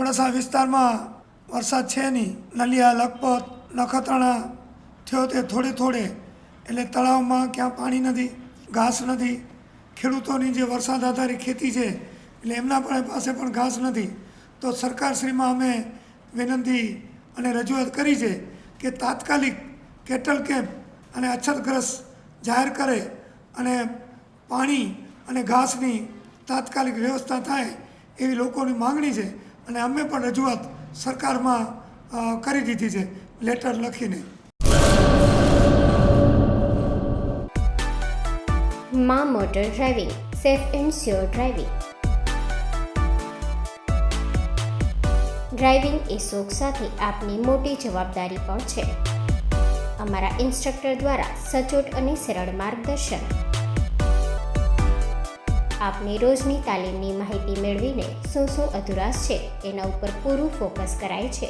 અબડાસા વિસ્તારમાં વરસાદ છે નહીં. નલિયા, લખપત, નખત્રાણા થયો તે થોડે એટલે તળાવમાં ક્યાં પાણી નથી, ઘાસ નથી. ખેડૂતોની જે વરસાદ આધારિત ખેતી છે એટલે એમના પાસે પણ ઘાસ નથી. તો સરકારશ્રીમાં અમે વિનંતી અને રજૂઆત કરી છે કે તાત્કાલિક કેટલ કેમ્પ અને અછતગ્રસ્ત જાહેર કરે અને પાણી અને ઘાસની તાત્કાલિક વ્યવસ્થા થાય એવી લોકોની માંગણી છે. અને અમે પણ રજૂઆત સરકારમાં કરી દીધી છે લેટર લખીને. માં motor driving, safe and sure driving. Driving એ શોખ સાથે આપની મોટી જવાબદારી પણ છે. અમારા ઇન્સ્ટ્રક્ટર દ્વારા સચોટ અને સરળ માર્ગદર્શન. આપની રોજની તાલીમની માહિતી મેળવીને શું અધુરાશ છે એના ઉપર પૂરું ફોકસ કરાય છે.